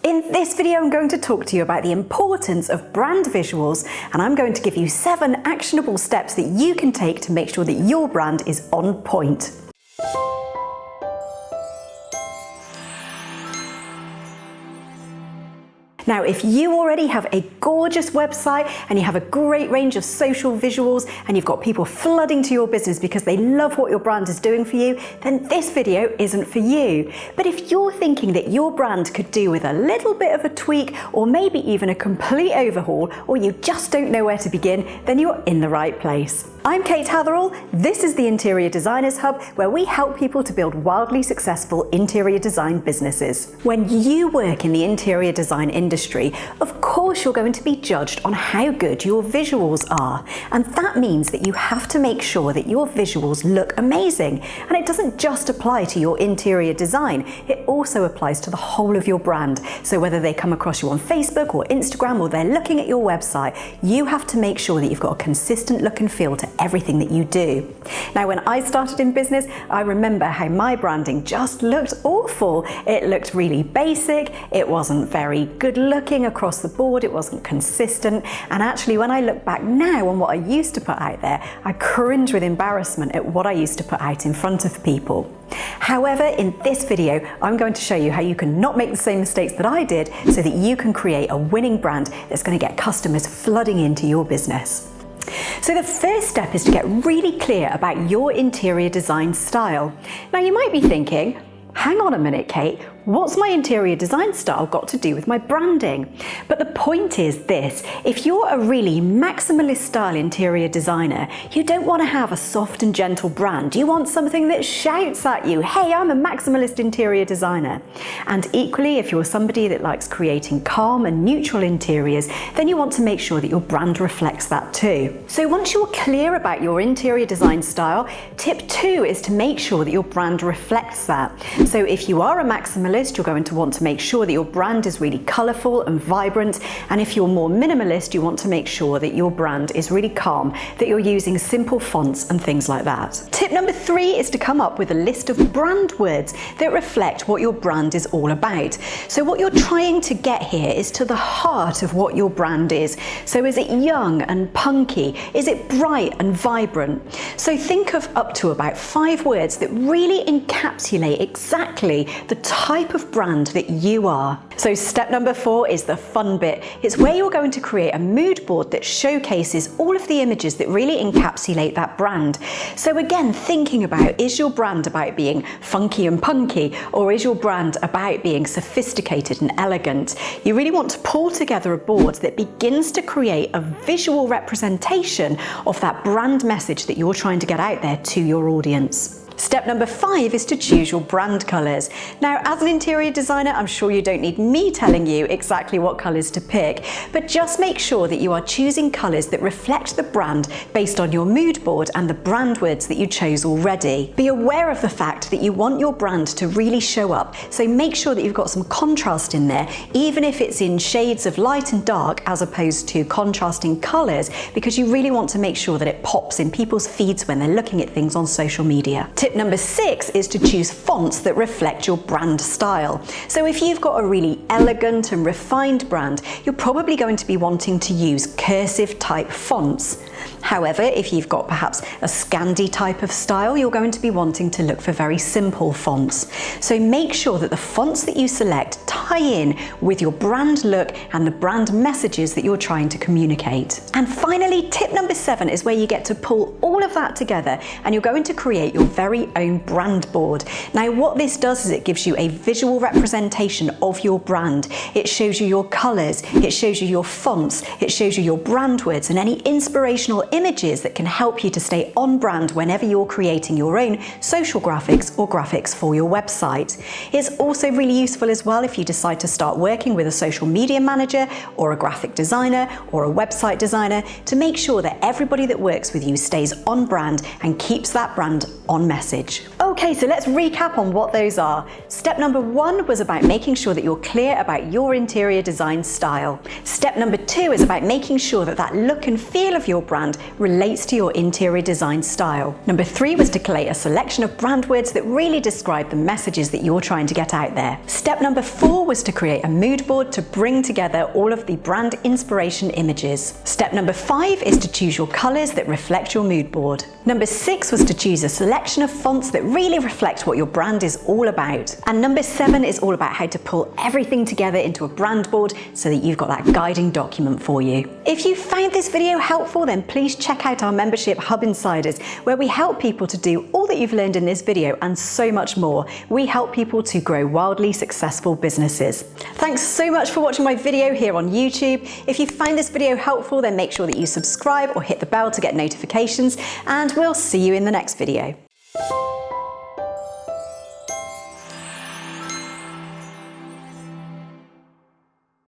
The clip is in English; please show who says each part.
Speaker 1: In this video, I'm going to talk to you about the importance of brand visuals, and I'm going to give you 7 actionable steps that you can take to make sure that your brand is on point. Now, if you already have a gorgeous website and you have a great range of social visuals and you've got people flooding to your business because they love what your brand is doing for you, then this video isn't for you. But if you're thinking that your brand could do with a little bit of a tweak or maybe even a complete overhaul, or you just don't know where to begin, then you're in the right place. I'm Kate Hatherall. This is the Interior Designers Hub, where we help people to build wildly successful interior design businesses. When you work in the interior design industry, of course you're going to be judged on how good your visuals are. And that means that you have to make sure that your visuals look amazing. And it doesn't just apply to your interior design, it also applies to the whole of your brand. So whether they come across you on Facebook or Instagram or they're looking at your website, you have to make sure that you've got a consistent look and feel to everything that you do. Now, when I started in business, I remember how my branding just looked awful. It looked really basic, it wasn't very good looking across the board, it wasn't consistent, and actually when I look back now on what I used to put out there, I cringe with embarrassment at what I used to put out in front of people. However, in this video, I'm going to show you how you can not make the same mistakes that I did so that you can create a winning brand that's going to get customers flooding into your business. So the first step is to get really clear about your interior design style. Now you might be thinking, hang on a minute, Kate, what's my interior design style got to do with my branding? But the point is this: if you're a really maximalist style interior designer, you don't want to have a soft and gentle brand. You want something that shouts at you, hey, I'm a maximalist interior designer. And equally, if you're somebody that likes creating calm and neutral interiors, then you want to make sure that your brand reflects that too. So once you're clear about your interior design style, tip 2 is to make sure that your brand reflects that. So if you are a maximalist, you're going to want to make sure that your brand is really colourful and vibrant, and if you're more minimalist, you want to make sure that your brand is really calm, that you're using simple fonts and things like that. Tip number 3 is to come up with a list of brand words that reflect what your brand is all about. So what you're trying to get here is to the heart of what your brand is. So is it young and punky? Is it bright and vibrant? So think of up to about 5 words that really encapsulate exactly the type of brand that you are. So step number 4 is the fun bit. It's where you're going to create a mood board that showcases all of the images that really encapsulate that brand. So again, thinking about, is your brand about being funky and punky, or is your brand about being sophisticated and elegant? You really want to pull together a board that begins to create a visual representation of that brand message that you're trying to get out there to your audience. Step number 5 is to choose your brand colours. Now, as an interior designer, I'm sure you don't need me telling you exactly what colours to pick, but just make sure that you are choosing colours that reflect the brand based on your mood board and the brand words that you chose already. Be aware of the fact that you want your brand to really show up, so make sure that you've got some contrast in there, even if it's in shades of light and dark as opposed to contrasting colours, because you really want to make sure that it pops in people's feeds when they're looking at things on social media. Tip number 6 is to choose fonts that reflect your brand style. So if you've got a really elegant and refined brand, you're probably going to be wanting to use cursive type fonts. However, if you've got perhaps a Scandi type of style, you're going to be wanting to look for very simple fonts. So make sure that the fonts that you select tie in with your brand look and the brand messages that you're trying to communicate. And finally, tip number 7 is where you get to pull all of that together and you're going to create your very own brand board. Now, what this does is it gives you a visual representation of your brand. It shows you your colours, it shows you your fonts, it shows you your brand words and any inspirational images that can help you to stay on brand whenever you're creating your own social graphics or graphics for your website. It's also really useful as well if you decide to start working with a social media manager or a graphic designer or a website designer to make sure that everybody that works with you stays on brand and keeps that brand on message. Okay, Okay, so let's recap on what those are. Step number 1 was about making sure that you're clear about your interior design style. Step number 2 is about making sure that that look and feel of your brand relates to your interior design style. Number 3 was to collate a selection of brand words that really describe the messages that you're trying to get out there. Step number 4 was to create a mood board to bring together all of the brand inspiration images. Step number 5 is to choose your colors that reflect your mood board. Number 6 was to choose a selection of fonts that really reflect what your brand is all about. And number 7 is all about how to pull everything together into a brand board so that you've got that guiding document for you. If you found this video helpful, then please check out our membership Hub Insiders, where we help people to do all that you've learned in this video and so much more. We help people to grow wildly successful businesses. Thanks so much for watching my video here on YouTube. If you find this video helpful, then make sure that you subscribe or hit the bell to get notifications, and we'll see you in the next video.